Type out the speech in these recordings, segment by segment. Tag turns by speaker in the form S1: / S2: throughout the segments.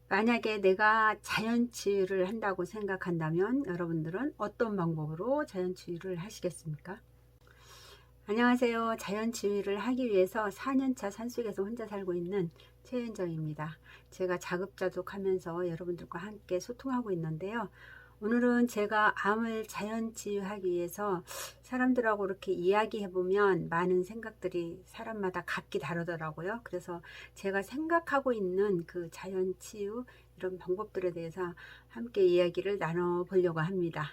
S1: 만약에 내가 자연치유를 한다고 생각한다면 여러분들은 어떤 방법으로 자연치유를 하시겠습니까? 안녕하세요. 자연치유를 하기 위해서 4년차 산속에서 혼자 살고 있는 최은정입니다. 제가 자급자족하면서 여러분들과 함께 소통하고 있는데요. 오늘은 제가 암을 자연치유하기 위해서 사람들하고 이렇게 이야기해보면 많은 생각들이 사람마다 각기 다르더라고요. 그래서 제가 생각하고 있는 그 자연치유 이런 방법들에 대해서 함께 이야기를 나눠보려고 합니다.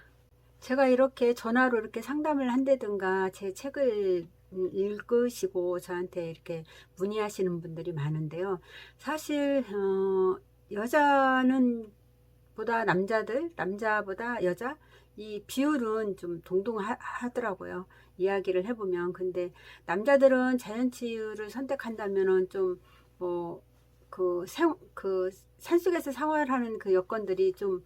S1: 제가 이렇게 전화로 이렇게 상담을 한다든가 제 책을 읽으시고 저한테 이렇게 문의하시는 분들이 많은데요. 사실 여자는 보다 남자보다 여자 이 비율은 좀 동등하더라고요. 이야기를 해보면. 근데 남자들은 자연치유를 선택한다면은 좀 뭐 그 산속에서 생활하는 그 여건들이 좀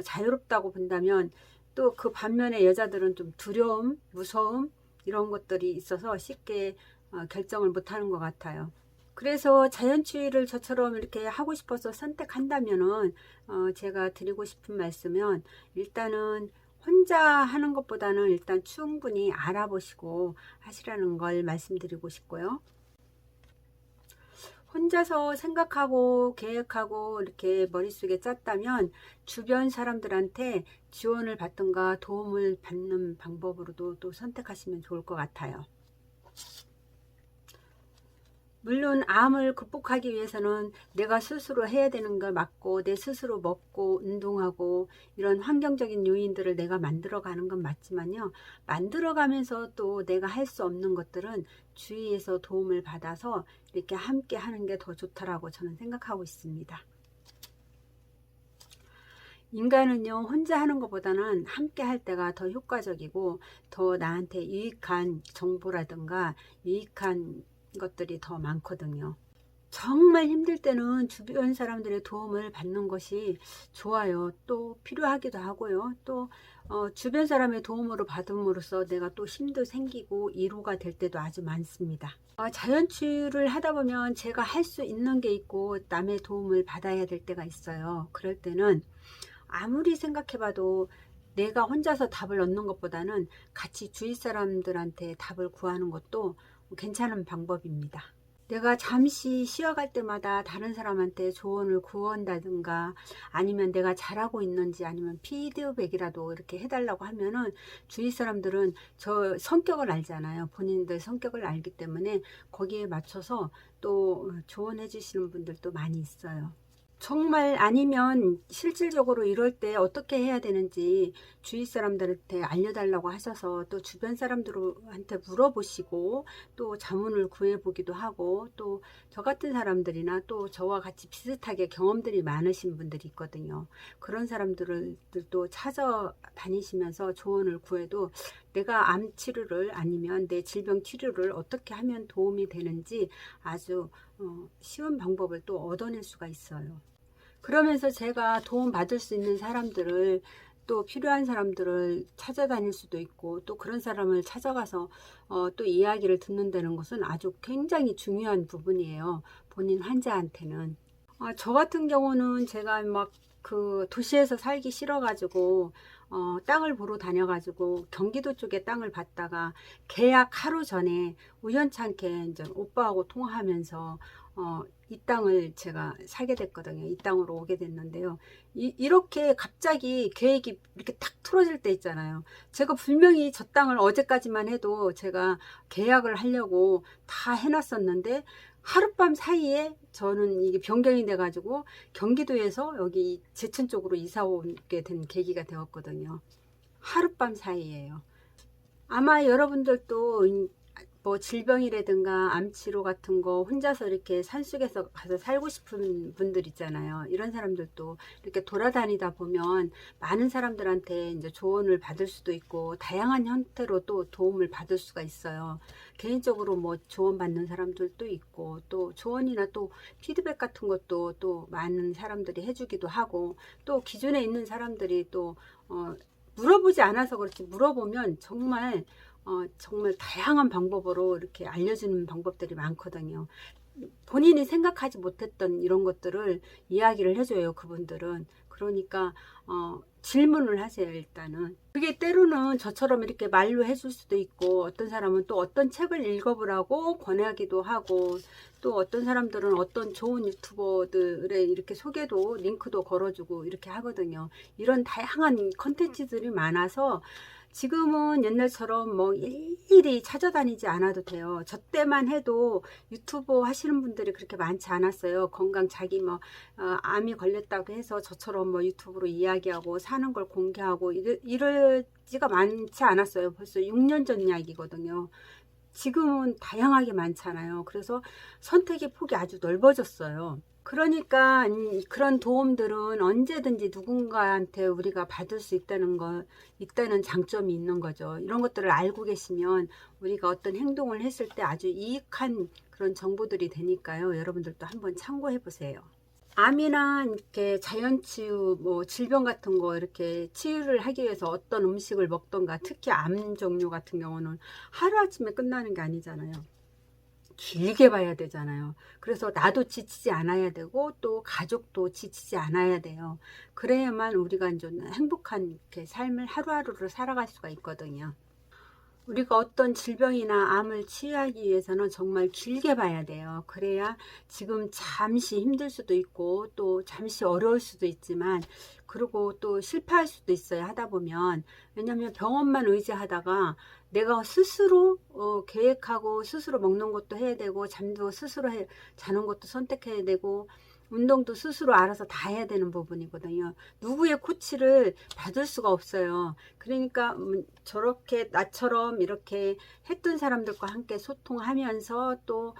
S1: 자유롭다고 본다면, 또 그 반면에 여자들은 좀 두려움, 무서움 이런 것들이 있어서 쉽게 결정을 못하는 것 같아요. 그래서 자연치유를 저처럼 이렇게 하고 싶어서 선택한다면은 제가 드리고 싶은 말씀은, 일단은 혼자 하는 것보다는 일단 충분히 알아보시고 하시라는 걸 말씀드리고 싶고요. 혼자서 생각하고 계획하고 이렇게 머릿속에 짰다면 주변 사람들한테 지원을 받든가 도움을 받는 방법으로도 또 선택하시면 좋을 것 같아요. 물론 암을 극복하기 위해서는 내가 스스로 해야 되는 걸 맞고, 내 스스로 먹고 운동하고 이런 환경적인 요인들을 내가 만들어가는 건 맞지만요, 만들어가면서 또 내가 할 수 없는 것들은 주위에서 도움을 받아서 이렇게 함께 하는 게 더 좋다라고 저는 생각하고 있습니다. 인간은요, 혼자 하는 것보다는 함께 할 때가 더 효과적이고 더 나한테 유익한 정보라든가 유익한 것들이 더 많거든요. 정말 힘들 때는 주변 사람들의 도움을 받는 것이 좋아요. 또 필요하기도 하고요. 또 주변 사람의 도움으로 받음으로써 내가 또 힘도 생기고 위로가 될 때도 아주 많습니다. 자연치유를 하다 보면 제가 할 수 있는 게 있고 남의 도움을 받아야 될 때가 있어요. 그럴 때는 아무리 생각해봐도 내가 혼자서 답을 얻는 것보다는 같이 주위 사람들한테 답을 구하는 것도 괜찮은 방법입니다. 내가 잠시 쉬어갈 때마다 다른 사람한테 조언을 구한다든가, 아니면 내가 잘하고 있는지 아니면 피드백이라도 이렇게 해달라고 하면은, 주위 사람들은 저 성격을 알잖아요. 본인들 성격을 알기 때문에 거기에 맞춰서 또 조언해 주시는 분들도 많이 있어요. 정말 아니면 실질적으로 이럴 때 어떻게 해야 되는지 주위 사람들한테 알려달라고 하셔서 또 주변 사람들한테 물어보시고 또 자문을 구해보기도 하고, 또 저 같은 사람들이나 또 저와 같이 비슷하게 경험들이 많으신 분들이 있거든요. 그런 사람들을 또 찾아다니시면서 조언을 구해도 내가 암 치료를 아니면 내 질병 치료를 어떻게 하면 도움이 되는지 아주 쉬운 방법을 또 얻어낼 수가 있어요. 그러면서 제가 도움 받을 수 있는 사람들을, 또 필요한 사람들을 찾아다닐 수도 있고, 또 그런 사람을 찾아가서 또 이야기를 듣는다는 것은 아주 굉장히 중요한 부분이에요. 본인 환자한테는. 저 같은 경우는 제가 막 그 도시에서 살기 싫어가지고 땅을 보러 다녀가지고 경기도 쪽에 땅을 봤다가 계약 하루 전에 우연찮게 이제 오빠하고 통화하면서 이 땅을 제가 사게 됐거든요. 이 땅으로 오게 됐는데요. 이렇게 갑자기 계획이 이렇게 탁 틀어질 때 있잖아요. 제가 분명히 저 땅을 어제까지만 해도 제가 계약을 하려고 다 해놨었는데, 하룻밤 사이에 저는 이게 변경이 돼가지고 경기도에서 여기 제천 쪽으로 이사 오게 된 계기가 되었거든요. 하룻밤 사이에요. 아마 여러분들도 뭐 질병이라든가 암치료 같은 거 혼자서 이렇게 산속에서 가서 살고 싶은 분들 있잖아요. 이런 사람들도 이렇게 돌아다니다 보면 많은 사람들한테 이제 조언을 받을 수도 있고 다양한 형태로 또 도움을 받을 수가 있어요. 개인적으로 뭐 조언 받는 사람들도 있고, 또 조언이나 또 피드백 같은 것도 또 많은 사람들이 해주기도 하고, 또 기존에 있는 사람들이 또 물어보지 않아서 그렇지, 물어보면 정말 정말 다양한 방법으로 이렇게 알려주는 방법들이 많거든요. 본인이 생각하지 못했던 이런 것들을 이야기를 해줘요, 그분들은. 그러니까 질문을 하세요, 일단은. 그게 때로는 저처럼 이렇게 말로 해줄 수도 있고, 어떤 사람은 또 어떤 책을 읽어보라고 권하기도 하고, 또 어떤 사람들은 어떤 좋은 유튜버들의 이렇게 소개도 링크도 걸어주고 이렇게 하거든요. 이런 다양한 컨텐츠들이 많아서 지금은 옛날처럼 뭐 일일이 찾아다니지 않아도 돼요. 저 때만 해도 유튜버 하시는 분들이 그렇게 많지 않았어요. 건강 자기 뭐 암이 걸렸다고 해서 저처럼 뭐 유튜브로 이야기하고 사는 걸 공개하고 이러지가 많지 않았어요. 벌써 6년 전 이야기거든요. 지금은 다양하게 많잖아요. 그래서 선택의 폭이 아주 넓어졌어요. 그러니까 그런 도움들은 언제든지 누군가한테 우리가 받을 수 있다는 장점이 있는 거죠. 이런 것들을 알고 계시면 우리가 어떤 행동을 했을 때 아주 유익한 그런 정보들이 되니까요. 여러분들도 한번 참고해 보세요. 암이나 이렇게 자연치유, 뭐 질병 같은 거 이렇게 치유를 하기 위해서 어떤 음식을 먹던가, 특히 암 종류 같은 경우는 하루아침에 끝나는 게 아니잖아요. 길게 봐야 되잖아요. 그래서 나도 지치지 않아야 되고 또 가족도 지치지 않아야 돼요. 그래야만 우리가 좀 행복한 이렇게 삶을 하루하루를 살아갈 수가 있거든요. 우리가 어떤 질병이나 암을 치유하기 위해서는 정말 길게 봐야 돼요. 그래야 지금 잠시 힘들 수도 있고 또 잠시 어려울 수도 있지만, 그리고 또 실패할 수도 있어요, 하다 보면. 왜냐하면 병원만 의지하다가 내가 스스로 계획하고 스스로 먹는 것도 해야 되고, 잠도 스스로 자는 것도 선택해야 되고, 운동도 스스로 알아서 다 해야 되는 부분이거든요. 누구의 코치를 받을 수가 없어요. 그러니까 저렇게 나처럼 이렇게 했던 사람들과 함께 소통하면서 또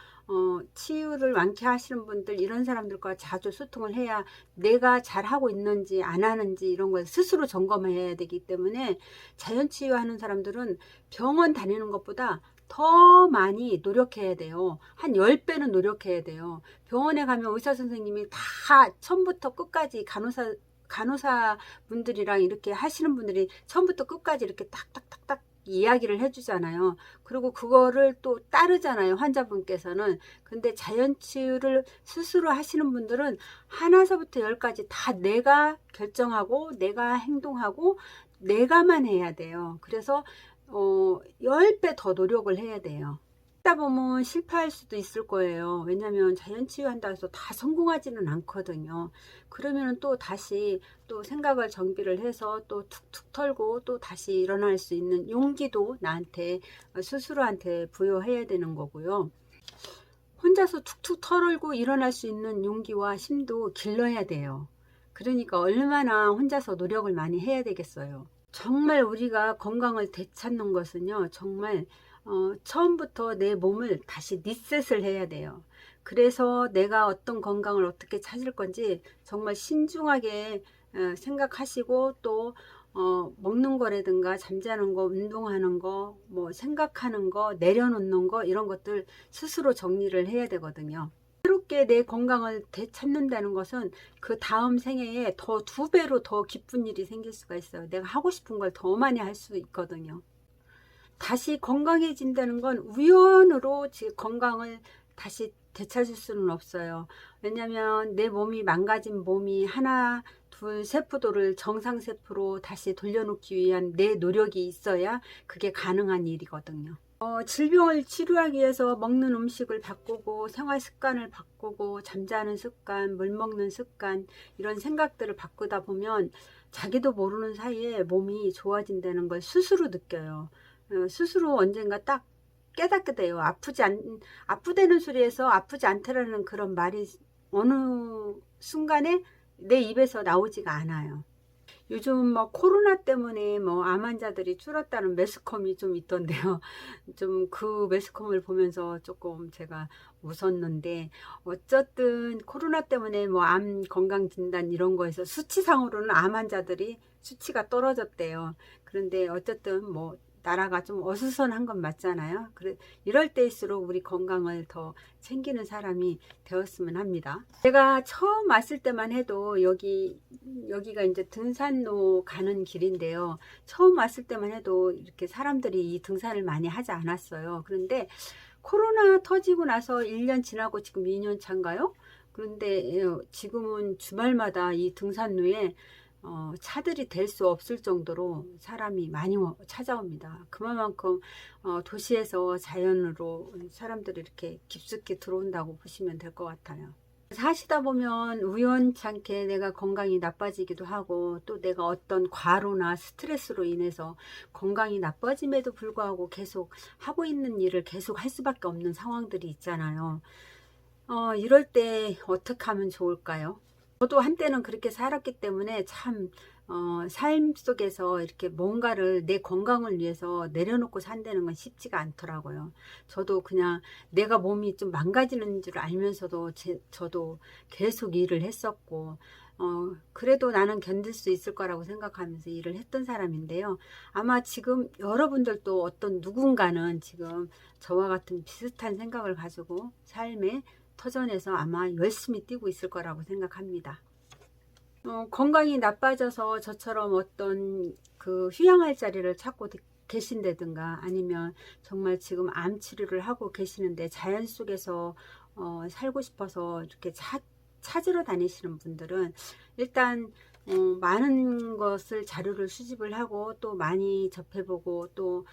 S1: 치유를 완쾌하시는 분들, 이런 사람들과 자주 소통을 해야 내가 잘하고 있는지 안 하는지 이런 걸 스스로 점검해야 되기 때문에, 자연치유하는 사람들은 병원 다니는 것보다 더 많이 노력해야 돼요. 한 10배는 노력해야 돼요. 병원에 가면 의사 선생님이 다 처음부터 끝까지 간호사 분들이랑 이렇게 하시는 분들이 처음부터 끝까지 이렇게 딱딱딱딱 이야기를 해주잖아요. 그리고 그거를 또 따르잖아요, 환자분께서는. 근데 자연치유를 스스로 하시는 분들은 하나서부터 열까지 다 내가 결정하고 내가 행동하고 내가만 해야 돼요. 그래서 10배 더 노력을 해야 돼요. 하다 보면 실패할 수도 있을 거예요. 왜냐하면 자연치유한다 해서 다 성공하지는 않거든요. 그러면 또 다시 또 생각을 정비를 해서 또 툭툭 털고 또 다시 일어날 수 있는 용기도 나한테 스스로한테 부여해야 되는 거고요. 혼자서 툭툭 털고 일어날 수 있는 용기와 힘도 길러야 돼요. 그러니까 얼마나 혼자서 노력을 많이 해야 되겠어요. 정말 우리가 건강을 되찾는 것은요, 정말 처음부터 내 몸을 다시 리셋을 해야 돼요. 그래서 내가 어떤 건강을 어떻게 찾을 건지 정말 신중하게 생각하시고, 또 먹는 거라든가 잠자는 거, 운동하는 거, 뭐 생각하는 거, 내려놓는 거, 이런 것들 스스로 정리를 해야 되거든요. 새롭게 내 건강을 되찾는다는 것은 그 다음 생애에 더 2배로 더 기쁜 일이 생길 수가 있어요. 내가 하고 싶은 걸 더 많이 할 수 있거든요. 다시 건강해진다는 건 우연으로 건강을 다시 되찾을 수는 없어요. 왜냐하면 내 몸이 망가진 몸이 하나, 둘, 세포도를 정상 세포로 다시 돌려놓기 위한 내 노력이 있어야 그게 가능한 일이거든요. 질병을 치료하기 위해서 먹는 음식을 바꾸고 생활 습관을 바꾸고 잠자는 습관, 물 먹는 습관, 이런 생각들을 바꾸다 보면 자기도 모르는 사이에 몸이 좋아진다는 걸 스스로 느껴요. 스스로 언젠가 딱 깨닫게 돼요. 아프다는 소리에서 아프지 않다라는 그런 말이 어느 순간에 내 입에서 나오지가 않아요. 요즘 뭐 코로나 때문에 뭐 암 환자들이 줄었다는 매스컴이 좀 있던데요. 좀 그 매스컴을 보면서 조금 제가 웃었는데, 어쨌든 코로나 때문에 뭐 암 건강 진단 이런 거에서 수치상으로는 암 환자들이 수치가 떨어졌대요. 그런데 어쨌든 뭐 나라가 좀 어수선한 건 맞잖아요. 그래, 이럴 때일수록 우리 건강을 더 챙기는 사람이 되었으면 합니다. 제가 처음 왔을 때만 해도 여기가 이제 등산로 가는 길인데요. 처음 왔을 때만 해도 이렇게 사람들이 이 등산을 많이 하지 않았어요. 그런데 코로나 터지고 나서 1년 지나고 지금 2년 차인가요? 그런데 지금은 주말마다 이 등산로에 차들이 댈 수 없을 정도로 사람이 많이 찾아옵니다. 그만큼 도시에서 자연으로 사람들이 이렇게 깊숙이 들어온다고 보시면 될 것 같아요. 사시다 보면 우연찮게 내가 건강이 나빠지기도 하고, 또 내가 어떤 과로나 스트레스로 인해서 건강이 나빠짐에도 불구하고 계속 하고 있는 일을 계속 할 수밖에 없는 상황들이 있잖아요. 이럴 때 어떻게 하면 좋을까요? 저도 한때는 그렇게 살았기 때문에 참 삶 속에서 이렇게 뭔가를 내 건강을 위해서 내려놓고 산다는 건 쉽지가 않더라고요. 저도 그냥 내가 몸이 좀 망가지는 줄 알면서도 저도 계속 일을 했었고, 그래도 나는 견딜 수 있을 거라고 생각하면서 일을 했던 사람인데요. 아마 지금 여러분들도 어떤 누군가는 지금 저와 같은 비슷한 생각을 가지고 삶의 터전에서 아마 열심히 뛰고 있을 거라고 생각합니다. 건강이 나빠져서 저처럼 어떤 그 휴양할 자리를 찾고 계신다든가, 아니면 정말 지금 암 치료를 하고 계시는데 자연 속에서 살고 싶어서 이렇게 찾으러 다니시는 분들은 일단 많은 것을 자료를 수집을 하고 또 많이 접해보고, 또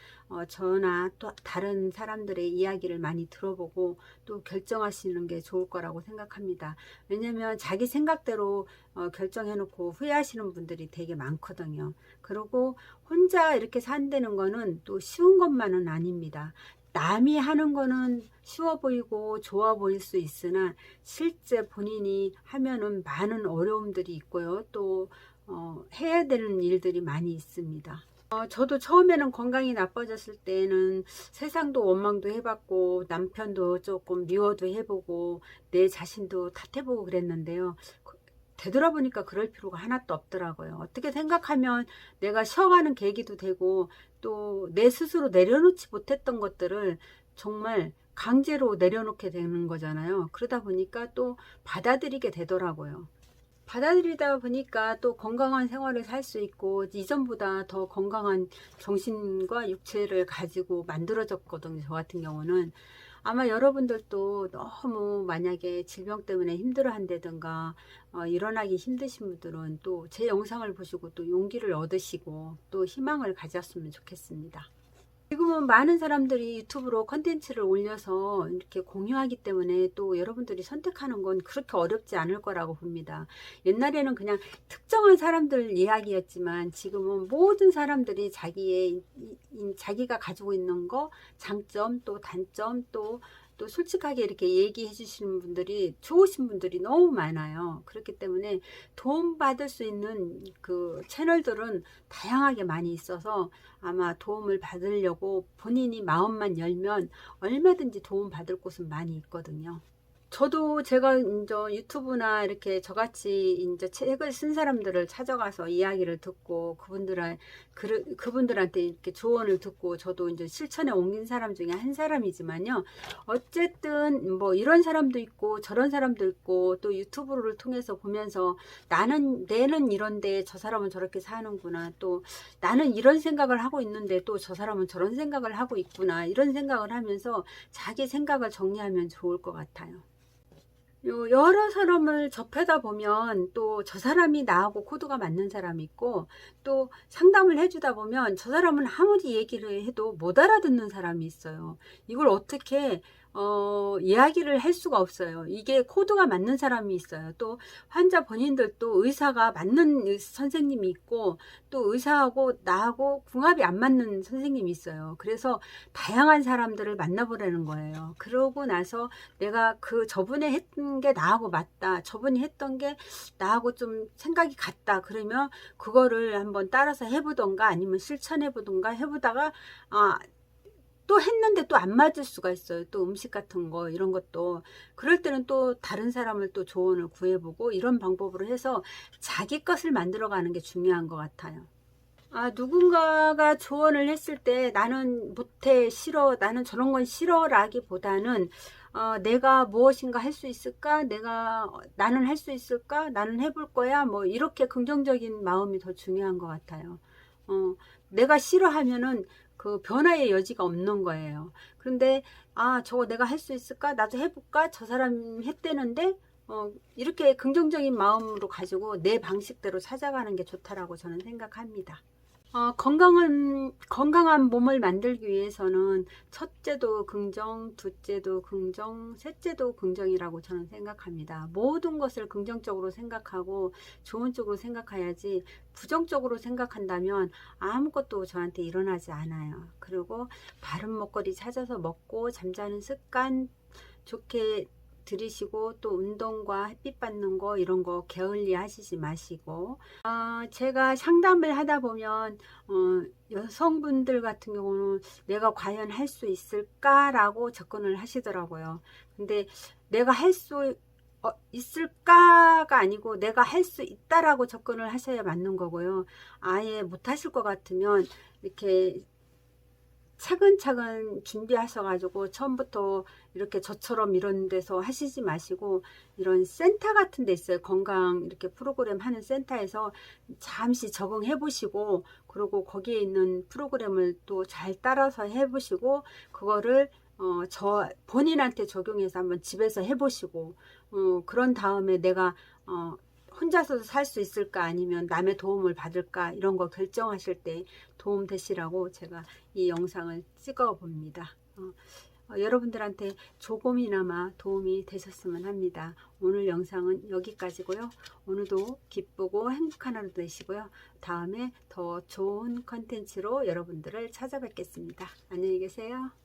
S1: 저나 또 다른 사람들의 이야기를 많이 들어보고 또 결정하시는 게 좋을 거라고 생각합니다. 왜냐하면 자기 생각대로 결정해놓고 후회하시는 분들이 되게 많거든요. 그리고 혼자 이렇게 산다는 거는 또 쉬운 것만은 아닙니다. 남이 하는 거는 쉬워 보이고 좋아 보일 수 있으나 실제 본인이 하면은 많은 어려움들이 있고요. 또 해야 되는 일들이 많이 있습니다. 저도 처음에는 건강이 나빠졌을 때는 세상도 원망도 해봤고, 남편도 조금 미워도 해보고, 내 자신도 탓해보고 그랬는데요. 되돌아보니까 그럴 필요가 하나도 없더라고요. 어떻게 생각하면 내가 쉬어가는 계기도 되고, 또 내 스스로 내려놓지 못했던 것들을 정말 강제로 내려놓게 되는 거잖아요. 그러다 보니까 또 받아들이게 되더라고요. 받아들이다 보니까 또 건강한 생활을 살 수 있고, 이전보다 더 건강한 정신과 육체를 가지고 만들어졌거든요. 저 같은 경우는. 아마 여러분들도 너무 만약에 질병 때문에 힘들어 한다든가 일어나기 힘드신 분들은 또 제 영상을 보시고 또 용기를 얻으시고 또 희망을 가졌으면 좋겠습니다. 지금은 많은 사람들이 유튜브로 컨텐츠를 올려서 이렇게 공유하기 때문에 또 여러분들이 선택하는 건 그렇게 어렵지 않을 거라고 봅니다. 옛날에는 그냥 특정한 사람들 이야기였지만 지금은 모든 사람들이 자기가 가지고 있는 거, 장점, 또 단점, 또 솔직하게 이렇게 얘기해 주시는 분들이, 좋으신 분들이 너무 많아요. 그렇기 때문에 도움 받을 수 있는 그 채널들은 다양하게 많이 있어서 아마 도움을 받으려고 본인이 마음만 열면 얼마든지 도움 받을 곳은 많이 있거든요. 저도 제가 이제 유튜브나 이렇게 저같이 이제 책을 쓴 사람들을 찾아가서 이야기를 듣고 그분들한테 이렇게 조언을 듣고 저도 이제 실천에 옮긴 사람 중에 한 사람이지만요. 어쨌든 뭐 이런 사람도 있고 저런 사람도 있고, 또 유튜브를 통해서 보면서 내는 이런데 저 사람은 저렇게 사는구나, 또 나는 이런 생각을 하고 있는데 또 저 사람은 저런 생각을 하고 있구나, 이런 생각을 하면서 자기 생각을 정리하면 좋을 것 같아요. 여러 사람을 접하다 보면 또 저 사람이 나하고 코드가 맞는 사람이 있고, 또 상담을 해주다 보면 저 사람은 아무리 얘기를 해도 못 알아듣는 사람이 있어요. 이걸 어떻게 이야기를 할 수가 없어요. 이게 코드가 맞는 사람이 있어요. 또 환자 본인들도 의사가 맞는 선생님이 있고, 또 의사하고 나하고 궁합이 안 맞는 선생님이 있어요. 그래서 다양한 사람들을 만나보라는 거예요. 그러고 나서 내가 저분이 했던 게 나하고 맞다, 저분이 했던 게 나하고 좀 생각이 같다, 그러면 그거를 한번 따라서 해보던가 아니면 실천해보던가 해보다가 또 했는데 또 안 맞을 수가 있어요. 또 음식 같은 거 이런 것도, 그럴 때는 또 다른 사람을 또 조언을 구해보고, 이런 방법으로 해서 자기 것을 만들어가는 게 중요한 것 같아요. 누군가가 조언을 했을 때 나는 못해, 싫어, 나는 저런 건 싫어 라기보다는 내가 무엇인가 할 수 있을까, 나는 할 수 있을까, 나는 해볼 거야, 뭐 이렇게 긍정적인 마음이 더 중요한 것 같아요. 내가 싫어하면은 그 변화의 여지가 없는 거예요. 그런데 아, 저거 내가 할 수 있을까? 나도 해볼까? 저 사람 했대는데 이렇게 긍정적인 마음으로 가지고 내 방식대로 찾아가는 게 좋다라고 저는 생각합니다. 건강한 몸을 만들기 위해서는 첫째도 긍정, 둘째도 긍정, 셋째도 긍정이라고 저는 생각합니다. 모든 것을 긍정적으로 생각하고 좋은 쪽으로 생각해야지 부정적으로 생각한다면 아무것도 저한테 일어나지 않아요. 그리고 바른 먹거리 찾아서 먹고 잠자는 습관 좋게 들이시고 또 운동과 햇빛 받는 거 이런 거 게을리 하시지 마시고 제가 상담을 하다 보면 여성분들 같은 경우는 내가 과연 할 수 있을까라고 접근을 하시더라고요. 근데 내가 할 수 있을까가 아니고 내가 할 수 있다라고 접근을 하셔야 맞는 거고요. 아예 못하실 것 같으면 이렇게 차근차근 준비하셔가지고 처음부터 이렇게 저처럼 이런 데서 하시지 마시고 이런 센터 같은 데 있어요. 건강 이렇게 프로그램 하는 센터에서 잠시 적응해 보시고 그리고 거기에 있는 프로그램을 또 잘 따라서 해 보시고 그거를 저 본인한테 적용해서 한번 집에서 해 보시고 그런 다음에 내가 혼자서 살 수 있을까 아니면 남의 도움을 받을까 이런 거 결정하실 때 도움 되시라고 제가 이 영상을 찍어 봅니다. 여러분들한테 조금이나마 도움이 되셨으면 합니다. 오늘 영상은 여기까지고요. 오늘도 기쁘고 행복한 하루 되시고요. 다음에 더 좋은 컨텐츠로 여러분들을 찾아뵙겠습니다. 안녕히 계세요.